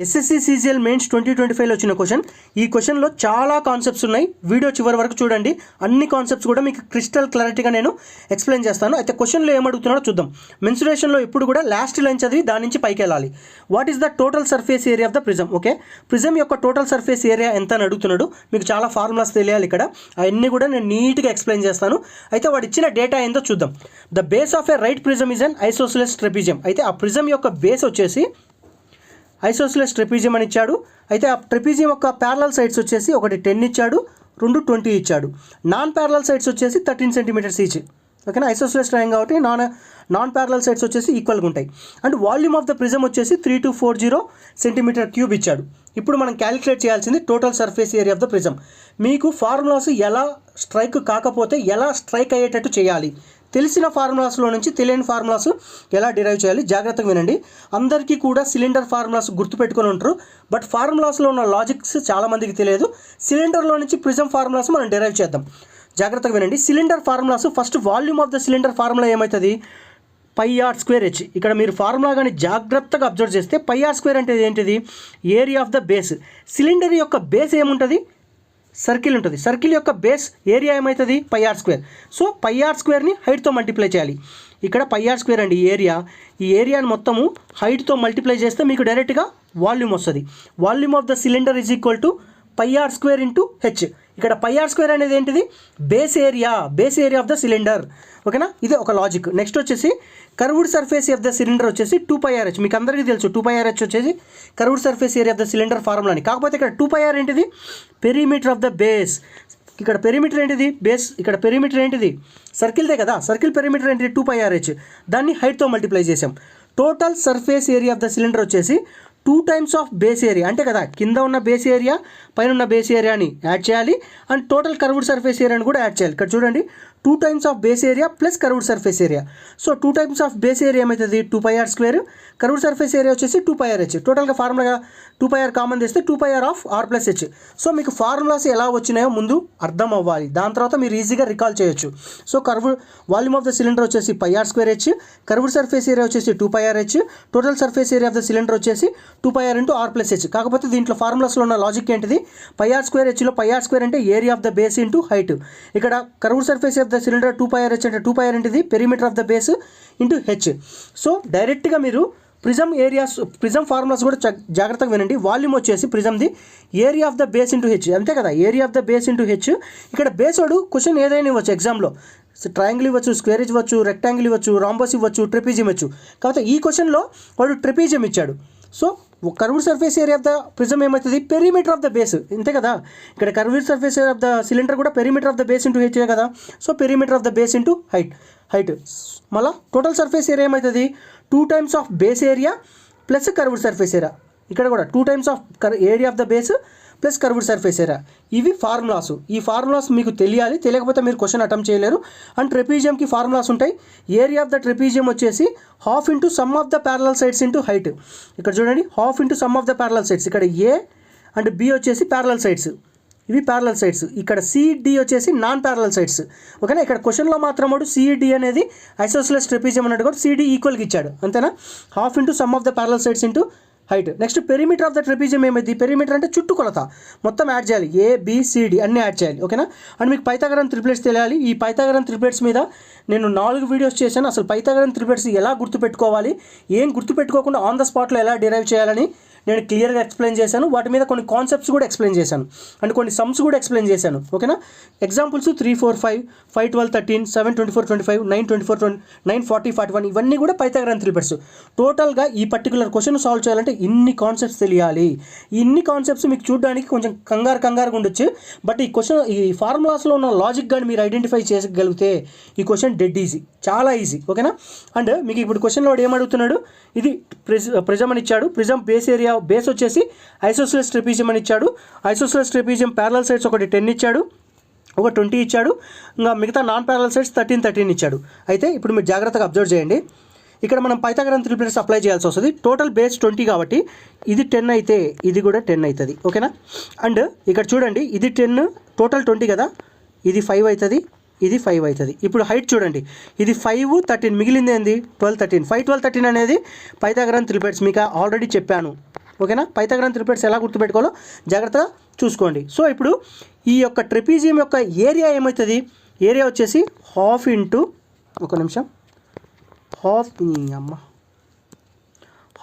SSC CGL mains 2025లో వచ్చిన question. ఈ క్వశ్చన్లో చాలా కాన్సెప్ట్స్ ఉన్నాయి. వీడియో చివరి వరకు చూడండి. అన్ని కాన్సెప్ట్స్ కూడా మీకు క్రిస్టల్ క్లారిటీగా నేను ఎక్స్ప్లెయిన్ చేస్తాను. అయితే క్వశ్చన్లో ఏమడుగుతున్నాడో చూద్దాం. మెన్సురేషన్లో ఎప్పుడు కూడా లాస్ట్ లైన్ చదివి దాని నుంచి పైకి వెళ్ళాలి. What is the total surface area of the prism? Okay, prism యొక్క టోటల్ సర్ఫేస్ ఏరియా ఎంత అని అడుగుతున్నాడు. మీకు చాలా ఫార్ములాస్ తెలియాలి ఇక్కడ. అవన్నీ కూడా నేను నీట్గా ఎక్స్ప్లెయిన్ చేస్తాను. అయితే వాడు ఇచ్చిన డేటా ఏందో చూద్దాం. The base of a right prism is an isosceles trapezium. అయితే ఆ ప్రిజం యొక్క బేస్ వచ్చేసి ఐసోసెలస్ ట్రెపిజియం అని ఇచ్చాడు. అయితే ఆ ట్రెపిజియం యొక్క ప్యారలల్ సైడ్స్ వచ్చేసి ఒకటి 10 ఇచ్చాడు, 2 20 ఇచ్చాడు. నాన్ ప్యారలల్ సైడ్స్ వచ్చేసి 13 సెంటీమీటర్స్ ఈచ్. ఓకేనా, ఐసోసెలస్ ట్రయాంగిల్ కాబట్టి నాన్ ప్యారలల్ సైడ్స్ వచ్చేసి ఈక్వల్గా ఉంటాయి. And volume of the prism వచ్చేసి 3240 సెంటీమీటర్ క్యూబ్ ఇచ్చాడు. ఇప్పుడు మనం క్యాలిక్యులేట్ చేయాల్సింది total surface area of the prism. మీకు ఫార్ములాస్ ఎలా స్ట్రైక్ కాకపోతే ఎలా స్ట్రైక్ అయ్యేటట్టు చేయాలి, తెలిసిన ఫార్ములాస్లో నుంచి తెలియని ఫార్ములాస్ ఎలా డిరైవ్ చేయాలి జాగ్రత్తగా వినండి. అందరికీ కూడా సిలిండర్ ఫార్ములాస్ గుర్తుపెట్టుకొని ఉంటారు, బట్ ఫార్ములాస్లో ఉన్న లాజిక్స్ చాలామందికి తెలియదు. సిలిండర్లో నుంచి ప్రిజం ఫార్ములాస్ మనం డిరైవ్ చేద్దాం. జాగ్రత్తగా వినండి. Cylinder formulas first volume of the cylinder formula ఏమవుతుంది? πr²h. ఇక్కడ మీరు ఫార్ములా కానీ జాగ్రత్తగా అబ్జర్వ్ చేస్తే πr² అంటే ఏంటిది? Area of the base. Cylinder యొక్క బేస్ ఏముంటుంది? సర్కిల్ ఉంటుంది. సర్కిల్ యొక్క బేస్ ఏరియా ఏమవుతుంది? πr². సో πr²ని హైట్తో మల్టిప్లై చేయాలి. ఇక్కడ πr² అండి ఏరియా. ఈ ఏరియాని మొత్తము హైట్తో మల్టిప్లై చేస్తే మీకు డైరెక్ట్గా వాల్యూమ్ వస్తుంది. Volume of the cylinder is equal to πr² into h. ఇక్కడ πr² అనేది ఏంటిది? Base area of the cylinder. ఓకేనా, ఇది ఒక లాజిక్. నెక్స్ట్ వచ్చేసి curved surface of the cylinder వచ్చేసి 2πrh. మీకు అందరికీ తెలుసు 2πrh వచ్చేసి curved surface area of the cylinder ఫార్ములాని. కాకపోతే ఇక్కడ 2πr ఏంటిది? Perimeter of the base. ఇక్కడ పెరిమీటర్ ఏంటిది? బేస్. ఇక్కడ పెరిమీటర్ ఏంటిది? సర్కిల్దే కదా. సర్కిల్ పెరిమీటర్ ఏంటిది? 2πrh. దాన్ని హైట్తో మల్టిప్లై చేసాం. Total surface area of the cylinder వచ్చేసి 2 టైమ్స్ ఆఫ్ బేస్ ఏరియా. అంటే కదా కింద ఉన్న బేస్ ఏరియా పైన ఉన్న బేస్ ఏరియాని యాడ్ చేయాలి, అండ్ టోటల్ కర్వ్డ్ సర్ఫేస్ ఏరియాని కూడా యాడ్ చేయాలి. ఇక్కడ చూడండి, 2 times of base area plus curved surface area. So 2 times of base area ఏమవుతుంది? 2πr². కర్వ్డ్ సర్ఫేస్ ఏరియా వచ్చేసి 2πrh. టోటల్గా ఫార్ములా 2πr కామన్ చేస్తే 2πr ఆఫ్ r+h. సో మీకు ఫార్ములాస్ ఎలా వచ్చినాయో ముందు అర్థం అవ్వాలి, దాని తర్వాత మీరు ఈజీగా రికాల్ చేయొచ్చు. So volume of the cylinder వచ్చేసి πr²h, కర్వ్డ్ సర్ఫేస్ ఏరియా వచ్చేసి 2πrh, total surface area of the cylinder వచ్చేసి 2πr ఇంటూ r+h. కాకపోతే దీంట్లో ఫార్ములాస్లో ఉన్న లాజిక్ ఏంటిది? πr²hలో πr² అంటే area of the base into height. ఇక్కడ curved surface of the cylinder 2πrh అంటే 2πr ఏంటిది? Perimeter of the base into h. So డైరెక్ట్గా మీరు ప్రిజం ఫార్ములాస్ కూడా జాగ్రత్తగా వినండి. వాల్యూమ్ వచ్చేసి ప్రిజంది area of the base into h. అంతే కదా, area of the base into h. ఇక్కడ బేస్ వాడు క్వశ్చన్ ఏదైనా ఇవ్వచ్చు ఎగ్జామ్లో. ట్రయాంగిల్ ఇవ్వచ్చు, స్క్వేర్ ఇవ్వచ్చు, రెక్టాంగిల్ ఇవ్వచ్చు, రాంబస్ ఇవ్వచ్చు, ట్రెపీజియం ఇవ్వచ్చు. కాకపోతే ఈ క్వశ్చన్లో వాడు ట్రెపీజియం ఇచ్చాడు. So curved surface area of the prism ఏమవుతుంది? Perimeter of the base. అంతే కదా, ఇక్కడ curved surface area of the cylinder కూడా perimeter of the base into h కదా. So perimeter of the base into height. మళ్ళీ total surface area ఏమవుతుంది? 2 times of base area plus curved surface area. ఇక్కడ కూడా 2 times of area of the base plus curved surface area. ఇవి formulas. ఈ formulas మీకు తెలియాలి, తెలియకపోతే మీరు క్వశ్చన్ అటెంప్ట్ చేయలేరు. అండ్ ట్రెపీజియంకి ఫార్ములాస్ ఉంటాయి. ఏరియా ఆఫ్ ద ట్రెపీజియం వచ్చేసి ½ into some of the parallel sides into height. ఇక్కడ చూడండి, ½ into some of the parallel sides. ఇక్కడ ఏ అండ్ బి వచ్చేసి ప్యారలల్ సైడ్స్, ఇవి ప్యారలల్ సైడ్స్. ఇక్కడ సిడి వచ్చేసి నాన్ ప్యారలల్ సైడ్స్. ఓకేనా, ఇక్కడ క్వశ్చన్లో మాత్రం వాడు సిడి అనేది ఐసోసెలస్ ట్రెపీజియం అన్నట్టు కూడా సిడి ఈక్వల్గా ఇచ్చాడు. అంతేనా, ½ into some of the parallel sides into height. Next perimeter of the trapezium ఏమైంది? పెరిమీటర్ అంటే చుట్టుకొలత మొత్తం యాడ్ చేయాలి. ABCD అన్నీ యాడ్ చేయాలి. ఓకేనా, అండ్ మీకు పైథాగరన్ త్రిప్లెట్స్ తెలియాలి. ఈ పైథాగరన్ త్రిప్లెట్స్ మీద నేను 4 వీడియోస్ చేశాను. అసలు పైథాగరన్ త్రిప్లెట్స్ ఎలా గుర్తుపెట్టుకోవాలి, ఏం గుర్తుపెట్టుకోకుండా ఆన్ ద స్పాట్లో ఎలా డిరైవ్ చేయాలని నేను క్లియర్గా ఎక్స్ప్లెయిన్ చేశాను. వాటి మీద కొన్ని కాన్సెప్ట్స్ కూడా ఎక్స్ప్లెయిన్ చేశాను, అండ్ కొన్ని సమ్స్ కూడా ఎక్స్ప్లెయిన్ చేశాను. ఓకేనా, ఎగ్జాంపుల్స్ 3 4 5 5 12 13 7 24 25 9 24 9 40 41 ఇవన్నీ కూడా పైథాగరన్ త్రిప్లెట్స్. టోటల్గా ఈ పర్టికులర్ క్వశ్చన్ సాల్వ్ చేయాలంటే ఇన్ని కాన్సెప్ట్స్ తెలియాలి. ఇన్ని కాన్సెప్ట్స్ మీకు చూడడానికి కొంచెం కంగారుగా ఉండొచ్చు, బట్ ఈ ఫార్ములాస్లో ఉన్న లాజిక్ కానీ మీరు ఐడెంటిఫై చేయగలిగితే ఈ క్వశ్చన్ డెడ్ ఈజీ, చాలా ఈజీ. ఓకేనా, అండ్ మీకు ఇప్పుడు క్వశ్చన్లో ఏమడుగుతున్నాడు? ఇది ప్రిజం అని ఇచ్చాడు. ప్రిజం బేస్ వచ్చేసి ఐసోసెలస్ ట్రెపీజియం అని ఇచ్చాడు. ఐసోసెలస్ ట్రెపీజియం ప్యారలల్ సైడ్స్ ఒకటి 10 ఇచ్చాడు, ఒక 20 ఇచ్చాడు, ఇంకా మిగతా నాన్ ప్యారలల్ సైడ్స్ 13 ఇచ్చాడు. అయితే ఇప్పుడు మీరు జాగ్రత్తగా అబ్జర్వ్ చేయండి. ఇక్కడ మనం పైథాగరన్ త్రిప్లెట్స్ అప్లై చేయాల్సి వస్తుంది. టోటల్ బేస్ 20 కాబట్టి ఇది 10 అయితే ఇది కూడా 10 అవుతుంది. ఓకేనా, అండ్ ఇక్కడ చూడండి, ఇది 10 టోటల్ 20 కదా, ఇది 5 అవుతుంది, ఇది 5 అవుతుంది. ఇప్పుడు హైట్ చూడండి, ఇది 5 13 మిగిలింది ఏంది? 12 13. 5 12 13 అనేది పైథాగరన్ త్రిప్లెట్స్. మీకు ఆల్రెడీ చెప్పాను. ఓకేనా. పైథాగరన్ త్రిప్లెట్స్ ఎలా గుర్తుపెట్టుకోవాలో జాగ్రత్తగా చూసుకోండి. సో ఇప్పుడు ఈ యొక్క ట్రెపీజియం యొక్క ఏరియా ఏమవుతుంది, ఏరియా వచ్చేసి half into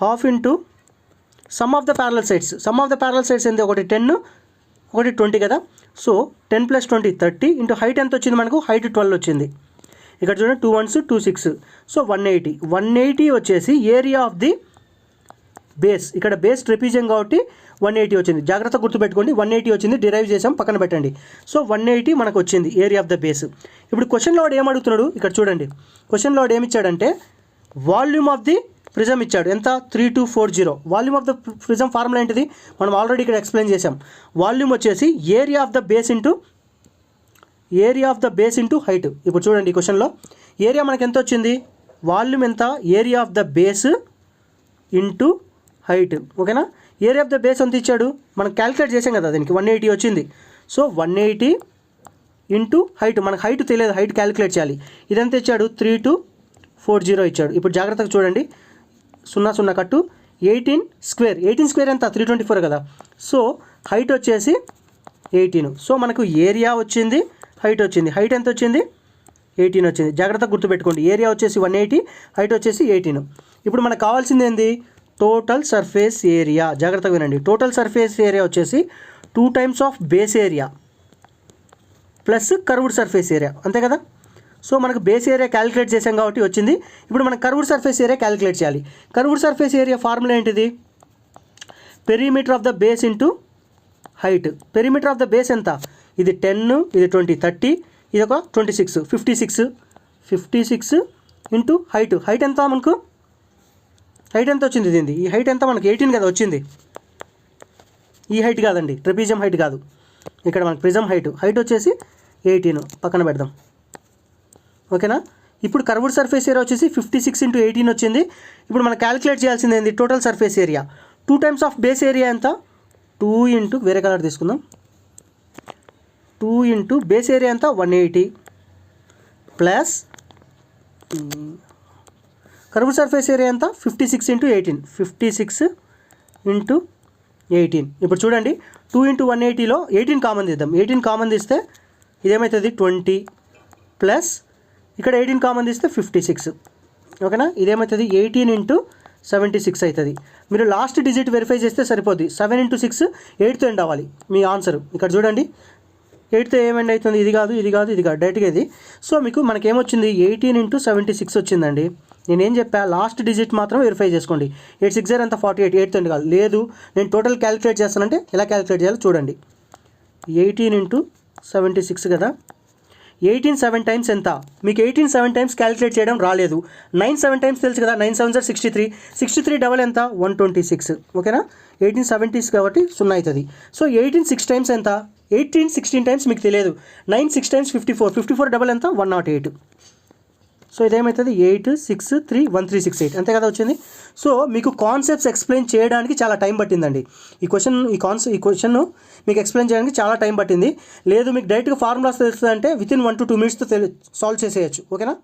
half into some of the parallel sides. Some of the parallel sides ఏంటి, ఒకటి 10 ఒకటి 20 కదా. సో 10 + 20 30 ఇంటూ హైట్ ఎంత వచ్చింది మనకు, హైట్ 12 వచ్చింది. ఇక్కడ చూడండి 2 1s 2 6. సో 180 వచ్చేసి ఏరియా ఆఫ్ ది బేస్. ఇక్కడ బేస్ ట్రెపీజియం కాబట్టి 180 వచ్చింది. జాగ్రత్త గుర్తుపెట్టుకోండి, 180 వచ్చింది, డిరైవ్ చేసాం, పక్కన పెట్టండి. సో 180 మనకు వచ్చింది ఏరియా ఆఫ్ ద బేస్. ఇప్పుడు క్వశ్చన్లో వాడు ఏం అడుగుతున్నాడు, ఇక్కడ చూడండి. క్వశ్చన్లో వాడు ఏమి ఇచ్చాడంటే వాల్యూమ్ ఆఫ్ ది ప్రిజం ఇచ్చాడు, ఎంత 3240. Volume of the prism formula ఏంటిది, మనం ఆల్రెడీ ఇక్కడ ఎక్స్ప్లెయిన్ చేసాం. వాల్యూమ్ వచ్చేసి area of the base into height. ఇప్పుడు చూడండి ఈ క్వశ్చన్లో ఏరియా మనకి ఎంత వచ్చింది, వాల్యూమ్ ఎంత, area of the base into height. ఓకేనా. ఏరియా ఆఫ్ ద బేస్ ఎంత ఇచ్చాడు, మనం క్యాలిక్యులేట్ చేసాం కదా, దీనికి 180 వచ్చింది. సో 180 ఇంటూ హైట్, మనకు హైట్ తెలియదు, హైట్ క్యాలిక్యులేట్ చేయాలి. ఇదంతా ఇచ్చాడు 3240 ఇచ్చాడు. ఇప్పుడు జాగ్రత్తగా చూడండి, 0 కట్టు 18 స్క్వేర్. 18 స్క్వేర్ ఎంత 324 కదా. సో హైట్ వచ్చేసి 18. సో మనకు ఏరియా వచ్చింది, హైట్ వచ్చింది. హైట్ ఎంత వచ్చింది, 18 వచ్చింది. జాగ్రత్తగా గుర్తుపెట్టుకోండి, ఏరియా వచ్చేసి 180, హైట్ వచ్చేసి 18. ఇప్పుడు మనకు కావాల్సింది ఏంది, టోటల్ సర్ఫేస్ ఏరియా. జాగ్రత్తగా వినండి, టోటల్ సర్ఫేస్ ఏరియా వచ్చేసి 2 times of base area plus curved surface area, అంతే కదా. సో మనకు బేస్ ఏరియా క్యాలిక్యులేట్ చేసాం కాబట్టి వచ్చింది. ఇప్పుడు మనం కర్వ్డ్ సర్ఫేస్ ఏరియా క్యాలిక్యులేట్ చేయాలి. కర్వ్డ్ సర్ఫేస్ ఏరియా ఫార్ములా ఏంటిది, perimeter of the base into height. Perimeter of the base ఎంత, ఇది 10, ఇది 20 30, ఇది ఒక 26 56 ఇంటూ హైట్ ఎంత మనకు, హైట్ ఎంత వచ్చింది దీనిది, ఈ హైట్ ఎంత మనకు 18 కదా వచ్చింది. ఈ హైట్ కాదండి, ట్రెపీజియం హైట్ కాదు, ఇక్కడ మనకు ప్రిజం హైట్ వచ్చేసి 18, పక్కన పెడదాం. ఓకేనా. ఇప్పుడు కర్వ్డ్ సర్ఫేస్ ఏరియా వచ్చేసి 56 ఇంటూ 18 వచ్చింది. ఇప్పుడు మనం క్యాలిక్యులేట్ చేయాల్సింది ఏంది, total surface area. 2 times of base area ఎంత, 2 ఇంటూ వేరే కలర్ తీసుకుందాం, 2 ఇంటూ బేస్ ఏరియా ఎంత 180 ప్లస్ కర్వ్డ్ సర్ఫేస్ ఏరియా ఎంత 56 ఇంటూ 18, 56 ఇంటూ 18. ఇప్పుడు చూడండి 2 ఇంటూ 180లో 18 కామన్ తీద్దాం. 18 కామన్ తీస్తే ఇదేమవుతుంది 20 ప్లస్ ఇక్కడ 18 కామన్ తీస్తే 56. ఓకేనా. ఇదేమవుతుంది 18 ఇంటూ 76 అవుతుంది. మీరు లాస్ట్ డిజిట్ వెరిఫై చేస్తే సరిపోద్ది. 7 ఇంటూ 6 8తో ఎండ్ అవ్వాలి మీ ఆన్సర్. ఇక్కడ చూడండి 8తో ఏమెండ్ అవుతుంది, ఇది కాదు డైరెక్ట్గా ఇది. సో మనకేమొచ్చింది 18 ఇంటూ 76 వచ్చిందండి. నేనేం చెప్పా, లాస్ట్ డిజిట్ మాత్రం వెరిఫై చేసుకోండి. 8 6 ఎంత 48, 8తో ఎండ్ కాదు. లేదు నేను టోటల్ క్యాలిక్యులేట్ చేస్తానంటే ఎలా క్యాలిక్యులేట్ చేయాలో చూడండి. 18 ఇంటూ 76 కదా, 18 7 టైమ్స్ ఎంత, మీకు 18 7 టైమ్స్ క్యాలిక్యులేట్ చేయడం రాలేదు. 9 7 టైమ్స్ తెలుసు కదా, 9 7 63 డబల్ ఎంత 126. ఓకేనా. 18 70 కాబట్టి 0 అవుతుంది. సో 18 6 టైమ్స్ ఎంత, 18 16 టైమ్స్ మీకు తెలియదు. 9 6 టైమ్స్ 54 డబల్ ఎంత 108. సో ఇదేమవుతుంది 8 6 3 1 3 6 8, అంతే కదా వచ్చింది. సో మీకు కాన్సెప్ట్స్ ఎక్స్ప్లెయిన్ చేయడానికి చాలా టైం పట్టిందండి. ఈ క్వశ్చన్ మీకు ఎక్స్ప్లెయిన్ చేయడానికి చాలా టైం పట్టింది. లేదు మీకు డైరెక్ట్గా ఫార్ములాస్ తెలుస్తుందంటే వితిన్ 1 to 2 minutesతో సాల్వ్ చేసేయచ్చు. ఓకేనా.